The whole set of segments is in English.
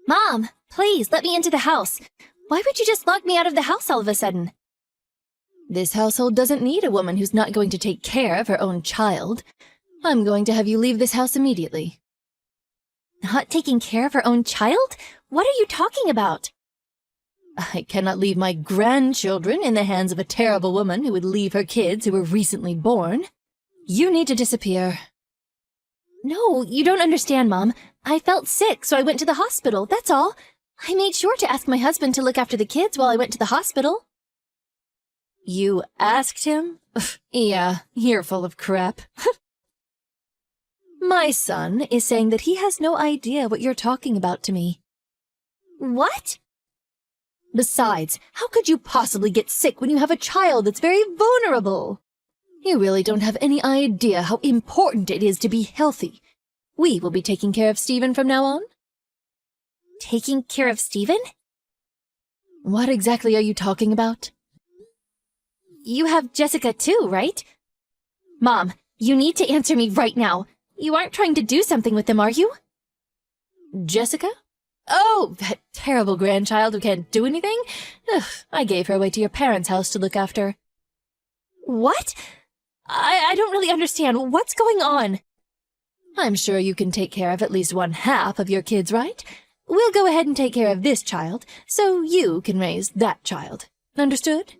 Mom, please, let me into the house. Why would you just lock me out of the house all of a sudden? This household doesn't need a woman who's not going to take care of her own child. I'm going to have you leave this house immediately. Not taking care of her own child? What are you talking about? I cannot leave my grandchildren in the hands of a terrible woman who would leave her kids who were recently born. You need to disappear. No, you don't understand, Mom. I felt sick, so I went to the hospital, that's all. I made sure to ask my husband to look after the kids while I went to the hospital. You asked him? Yeah, you're full of crap. My son is saying that he has no idea what you're talking about to me. What? Besides, how could you possibly get sick when you have a child that's very vulnerable? You really don't have any idea how important it is to be healthy. We will be taking care of Stephen from now on. Taking care of Stephen? What exactly are you talking about? You have Jessica too, right? Mom, you need to answer me right now. You aren't trying to do something with them, are you? Jessica? Oh, that terrible grandchild who can't do anything? Ugh, I gave her away to your parents' house to look after. What? I don't really understand. What's going on? I'm sure you can take care of at least one half of your kids, right? We'll go ahead and take care of this child, so you can raise that child. Understood?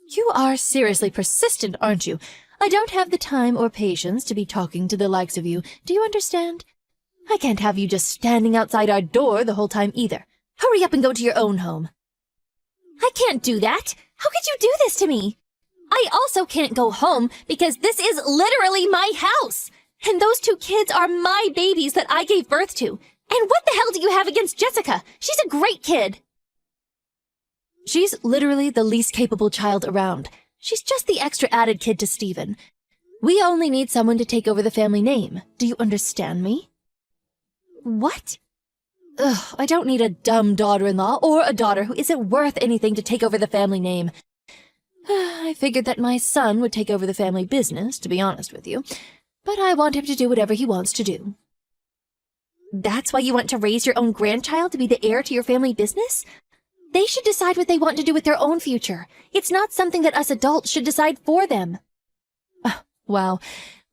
You are seriously persistent, aren't you? I don't have the time or patience to be talking to the likes of you. Do you understand? I can't have you just standing outside our door the whole time either. Hurry up and go to your own home. I can't do that. How could you do this to me? I also can't go home because this is literally my house. And those two kids are my babies that I gave birth to. And what the hell do you have against Jessica? She's a great kid. She's literally the least capable child around. She's just the extra added kid to Stephen. We only need someone to take over the family name. Do you understand me? What? Ugh, I don't need a dumb daughter-in-law or a daughter who isn't worth anything to take over the family name. I figured that my son would take over the family business, to be honest with you. But I want him to do whatever he wants to do. That's why you want to raise your own grandchild to be the heir to your family business? They should decide what they want to do with their own future. It's not something that us adults should decide for them. Wow,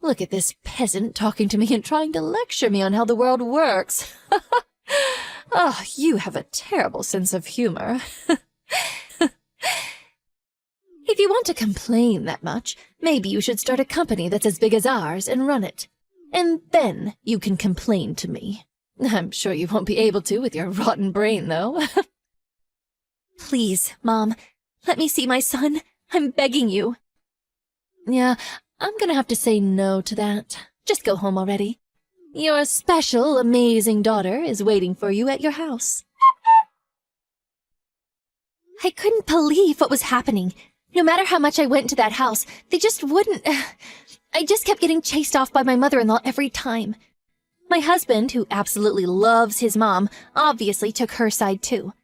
look at this peasant talking to me and trying to lecture me on how the world works. Oh, you have a terrible sense of humor. If you want to complain that much, maybe you should start a company that's as big as ours and run it. And then you can complain to me. I'm sure you won't be able to with your rotten brain, though. Please, Mom, let me see my son. I'm begging you. Yeah, I'm gonna have to say no to that. Just go home already. Your special, amazing daughter is waiting for you at your house. I couldn't believe what was happening. No matter how much I went to that house, they just wouldn't... I just kept getting chased off by my mother-in-law every time. My husband, who absolutely loves his mom, obviously took her side too.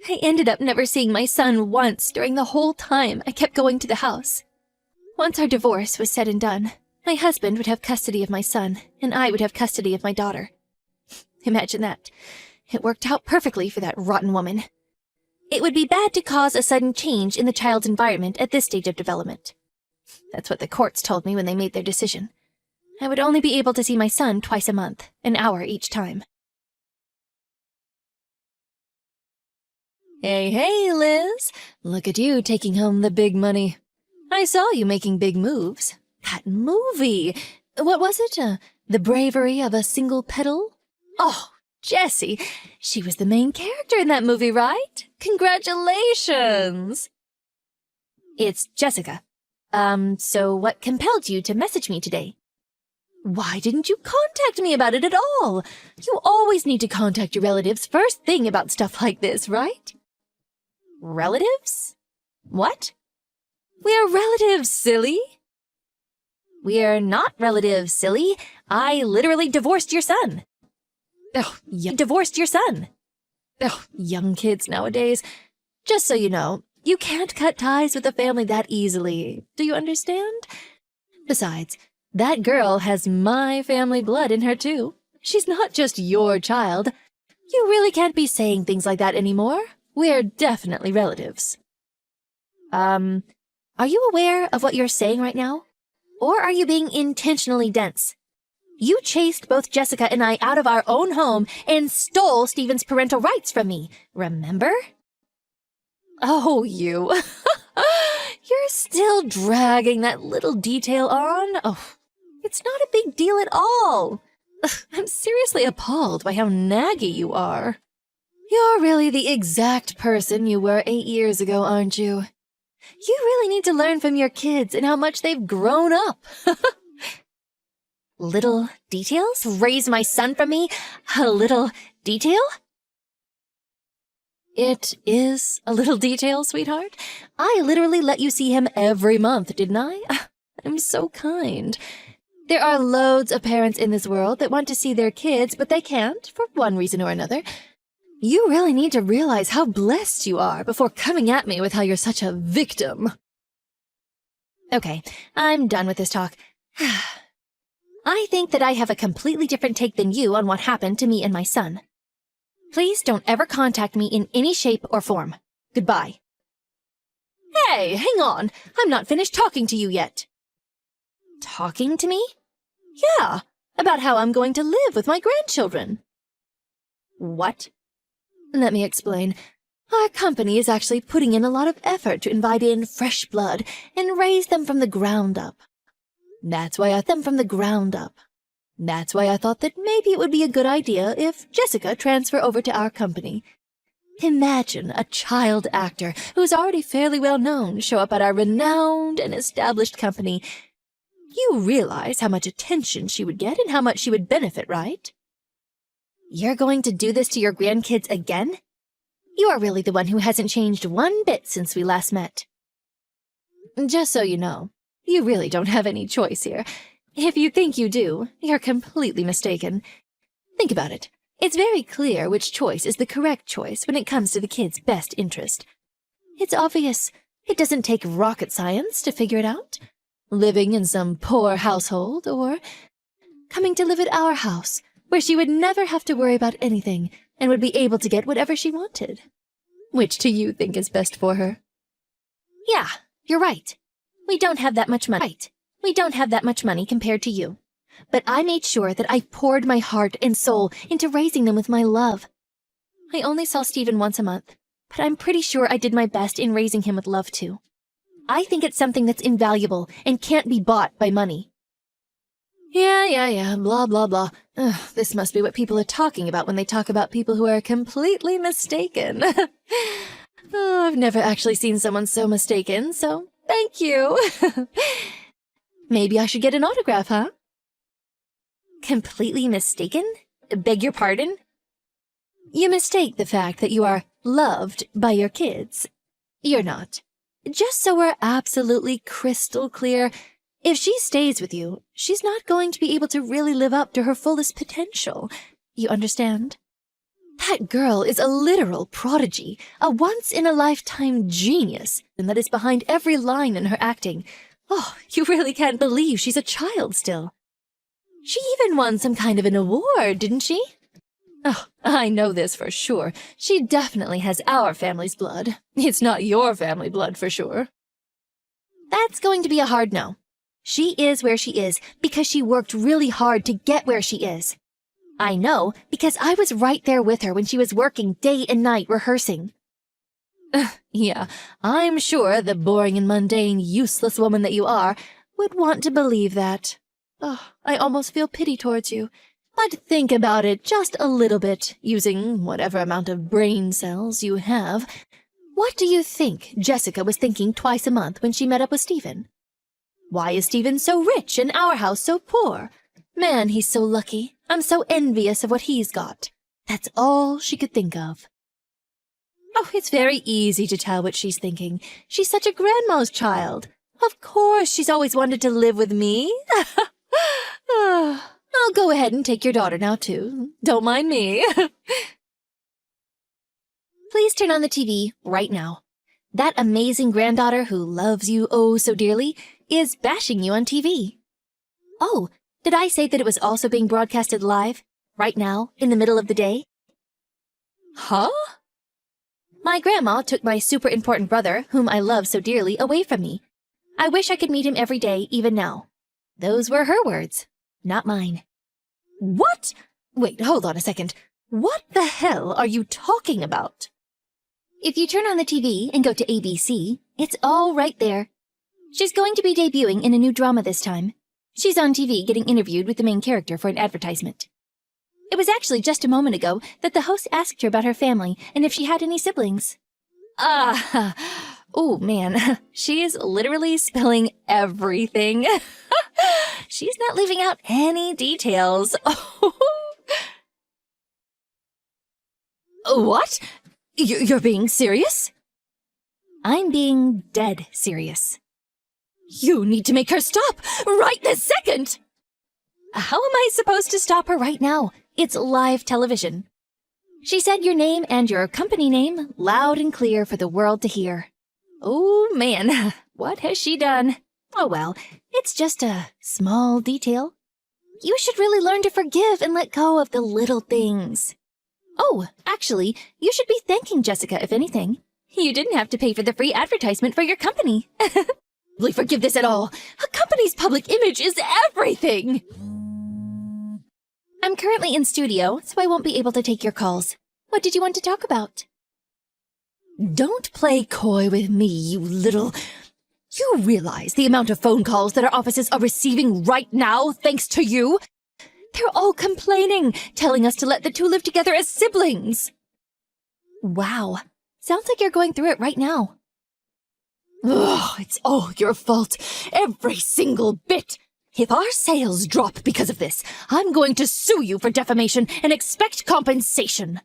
I ended up never seeing my son once during the whole time I kept going to the house. Once our divorce was said and done, my husband would have custody of my son, and I would have custody of my daughter. Imagine that. It worked out perfectly for that rotten woman. It would be bad to cause a sudden change in the child's environment at this stage of development. That's what the courts told me when they made their decision. I would only be able to see my son twice a month, an hour each time. Hey, Liz. Look at you taking home the big money. I saw you making big moves. That movie! What was it? The Bravery of a Single Petal? Oh, Jessie, she was the main character in that movie, right? Congratulations! It's Jessica. So what compelled you to message me today? Why didn't you contact me about it at all? You always need to contact your relatives first thing about stuff like this, right? Relatives? What? We're relatives, silly. We're not relatives, silly. I literally divorced your son. Oh, you divorced your son. Oh, young kids nowadays. Just so you know, you can't cut ties with a family that easily. Do you understand? Besides, that girl has my family blood in her too. She's not just your child. You really can't be saying things like that anymore. We're definitely relatives. Are you aware of what you're saying right now? Or are you being intentionally dense? You chased both Jessica and I out of our own home and stole Steven's parental rights from me, remember? Oh, you. You're still dragging that little detail on? Oh, it's not a big deal at all. I'm seriously appalled by how naggy you are. You're really the exact person you were 8 years ago, aren't you? You really need to learn from your kids and how much they've grown up. Little details? Raise my son from me? A little detail? It is a little detail, sweetheart. I literally let you see him every month, didn't I? I'm so kind. There are loads of parents in this world that want to see their kids, but they can't, for one reason or another. You really need to realize how blessed you are before coming at me with how you're such a victim. Okay, I'm done with this talk. I think that I have a completely different take than you on what happened to me and my son. Please don't ever contact me in any shape or form. Goodbye. Hey, hang on. I'm not finished talking to you yet. Talking to me? Yeah, about how I'm going to live with my grandchildren. What? Let me explain. Our company is actually putting in a lot of effort to invite in fresh blood and raise them from the ground up. That's why I thought that maybe it would be a good idea if Jessica transfer over to our company. Imagine a child actor who's already fairly well known show up at our renowned and established company. You realize how much attention she would get and how much she would benefit, right? You're going to do this to your grandkids again? You are really the one who hasn't changed one bit since we last met. Just so you know, you really don't have any choice here. If you think you do, you're completely mistaken. Think about it. It's very clear which choice is the correct choice when it comes to the kid's best interest. It's obvious. It doesn't take rocket science to figure it out. Living in some poor household, or coming to live at our house, where she would never have to worry about anything and would be able to get whatever she wanted. Which do you think is best for her? Yeah, you're right. We don't have that much money. We don't have that much money compared to you. But I made sure that I poured my heart and soul into raising them with my love. I only saw Steven once a month, but I'm pretty sure I did my best in raising him with love too. I think it's something that's invaluable and can't be bought by money. Yeah, blah, blah, blah. Ugh, this must be what people are talking about when they talk about people who are completely mistaken. Oh, I've never actually seen someone so mistaken, so thank you. Maybe I should get an autograph, huh? Completely mistaken? Beg your pardon? You mistake the fact that you are loved by your kids. You're not. Just so we're absolutely crystal clear, if she stays with you, she's not going to be able to really live up to her fullest potential. You understand? That girl is a literal prodigy, a once-in-a-lifetime genius, and that is behind every line in her acting. Oh, you really can't believe she's a child still. She even won some kind of an award, didn't she? Oh, I know this for sure. She definitely has our family's blood. It's not your family blood for sure. That's going to be a hard no. She is where she is because she worked really hard to get where she is. I know because I was right there with her when she was working day and night rehearsing. Yeah, I'm sure the boring and mundane, useless woman that you are would want to believe that. Oh, I almost feel pity towards you. But think about it just a little bit, using whatever amount of brain cells you have. What do you think Jessica was thinking twice a month when she met up with Steven? Why is Steven so rich and our house so poor? Man, he's so lucky. I'm so envious of what he's got. That's all she could think of. Oh, it's very easy to tell what she's thinking. She's such a grandma's child. Of course she's always wanted to live with me. I'll go ahead and take your daughter now, too. Don't mind me. Please turn on the TV right now. That amazing granddaughter who loves you oh so dearly is bashing you on TV. Oh, did I say that it was also being broadcasted live, right now, in the middle of the day? Huh? My grandma took my super important brother, whom I love so dearly, away from me. I wish I could meet him every day, even now. Those were her words, not mine. What? Wait, hold on a second. What the hell are you talking about? If you turn on the TV and go to ABC, it's all right there. She's going to be debuting in a new drama this time. She's on TV getting interviewed with the main character for an advertisement. It was actually just a moment ago that the host asked her about her family and if she had any siblings. Oh man, she is literally spilling everything. She's not leaving out any details. What? You're being serious? I'm being dead serious. You need to make her stop right this second! How am I supposed to stop her right now? It's live television. She said your name and your company name loud and clear for the world to hear. Oh man, what has she done? Oh well, it's just a small detail. You should really learn to forgive and let go of the little things. Oh, actually, you should be thanking Jessica if anything. You didn't have to pay for the free advertisement for your company. Really forgive this at all. A company's public image is everything! I'm currently in studio, so I won't be able to take your calls. What did you want to talk about? Don't play coy with me, you little... You realize the amount of phone calls that our offices are receiving right now, thanks to you? They're all complaining, telling us to let the two live together as siblings. Wow, sounds like you're going through it right now. Ugh, it's all your fault. Every single bit. If our sales drop because of this, I'm going to sue you for defamation and expect compensation.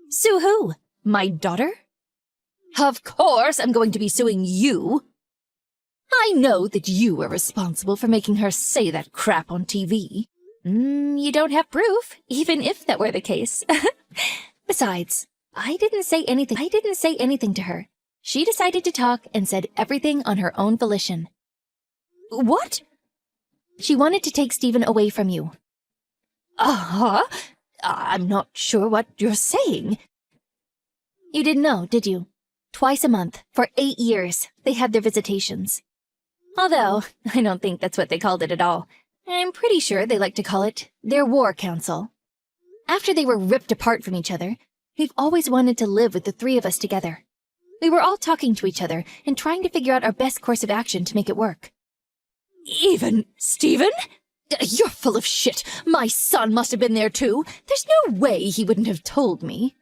Sue who? My daughter? Of course I'm going to be suing you. I know that you are responsible for making her say that crap on TV. You don't have proof, even if that were the case. Besides, I didn't say anything to her. She decided to talk and said everything on her own volition. What? She wanted to take Stephen away from you. I'm not sure what you're saying. You didn't know, did you? Twice a month, for 8 years, they had their visitations. Although, I don't think that's what they called it at all. I'm pretty sure they like to call it their war council. After they were ripped apart from each other, we've always wanted to live with the three of us together. We were all talking to each other and trying to figure out our best course of action to make it work. Even Stephen? You're full of shit. My son must have been there too. There's no way he wouldn't have told me.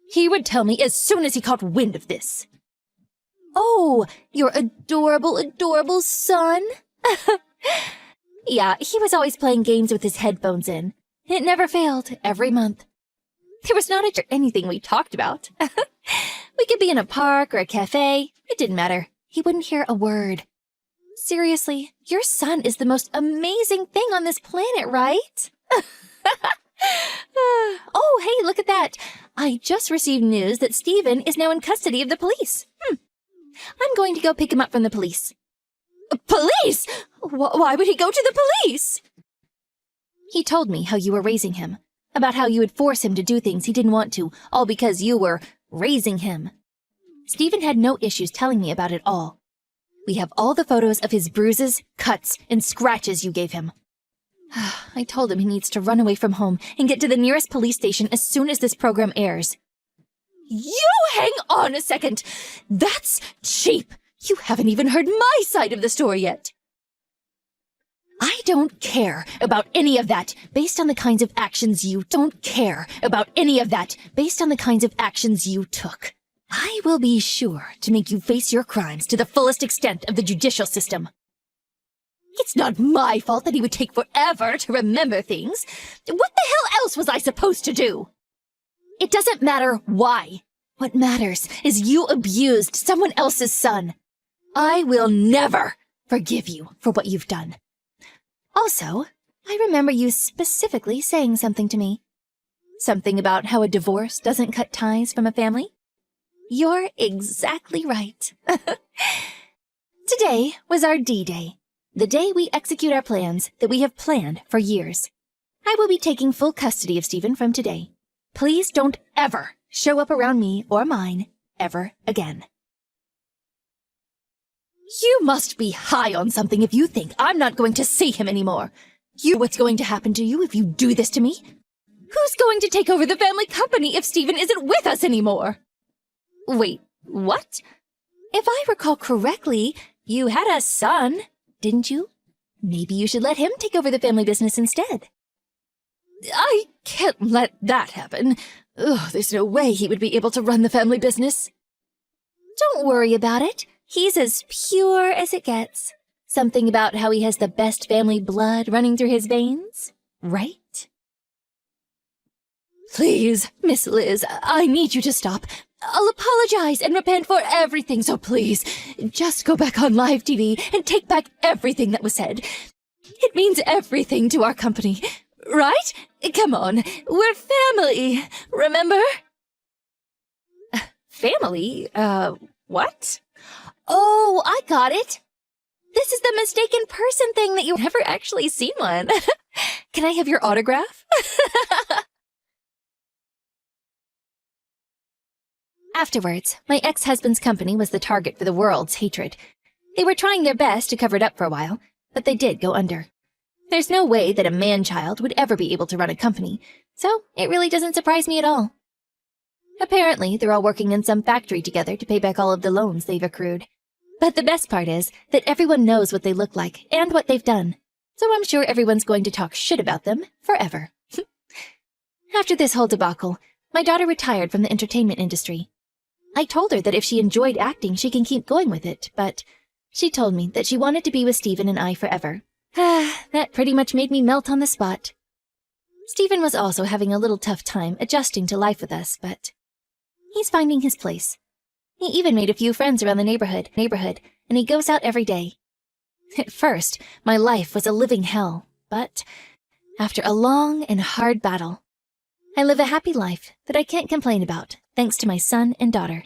He would tell me as soon as he caught wind of this. Oh, your adorable, adorable son? Yeah, he was always playing games with his headphones in. It never failed, every month. There was not anything we talked about. We could be in a park or a cafe. It didn't matter. He wouldn't hear a word. Seriously, your son is the most amazing thing on this planet, right? Oh, hey, look at that. I just received news that Stephen is now in custody of the police. I'm going to go pick him up from the police. Police? Why would he go to the police? He told me how you were raising him, about how you would force him to do things he didn't want to, all because you were raising him. Stephen had no issues telling me about it all. We have all the photos of his bruises, cuts, and scratches you gave him. I told him he needs to run away from home and get to the nearest police station as soon as this program airs. You hang on a second! That's cheap! You haven't even heard my side of the story yet. I don't care about any of that based on the kinds of actions you took. I will be sure to make you face your crimes to the fullest extent of the judicial system. It's not my fault that he would take forever to remember things. What the hell else was I supposed to do? It doesn't matter why. What matters is you abused someone else's son. I will never forgive you for what you've done. Also, I remember you specifically saying something to me. Something about how a divorce doesn't cut ties from a family. You're exactly right. Today was our D-Day, the day we execute our plans that we have planned for years. I will be taking full custody of Stephen from today. Please don't ever show up around me or mine ever again. You must be high on something if you think I'm not going to see him anymore. You know what's going to happen to you if you do this to me? Who's going to take over the family company if Stephen isn't with us anymore? Wait, what? If I recall correctly, you had a son, didn't you? Maybe you should let him take over the family business instead. I can't let that happen. Ugh, there's no way he would be able to run the family business. Don't worry about it. He's as pure as it gets. Something about how he has the best family blood running through his veins, right? Please, Miss Liz, I need you to stop. I'll apologize and repent for everything, so please, just go back on live TV and take back everything that was said. It means everything to our company, right? Come on, we're family, remember? Family? What? Oh, I got it. This is the mistaken person thing that you've never actually seen one. Can I have your autograph? Afterwards, my ex-husband's company was the target for the world's hatred. They were trying their best to cover it up for a while, but they did go under. There's no way that a man-child would ever be able to run a company, so it really doesn't surprise me at all. Apparently, they're all working in some factory together to pay back all of the loans they've accrued. But the best part is that everyone knows what they look like and what they've done, so I'm sure everyone's going to talk shit about them forever. After this whole debacle, my daughter retired from the entertainment industry. I told her that if she enjoyed acting, she can keep going with it, but she told me that she wanted to be with Stephen and I forever. That pretty much made me melt on the spot. Stephen was also having a little tough time adjusting to life with us, but he's finding his place. He even made a few friends around the neighborhood, and he goes out every day. At first, my life was a living hell, but after a long and hard battle, I live a happy life that I can't complain about, thanks to my son and daughter.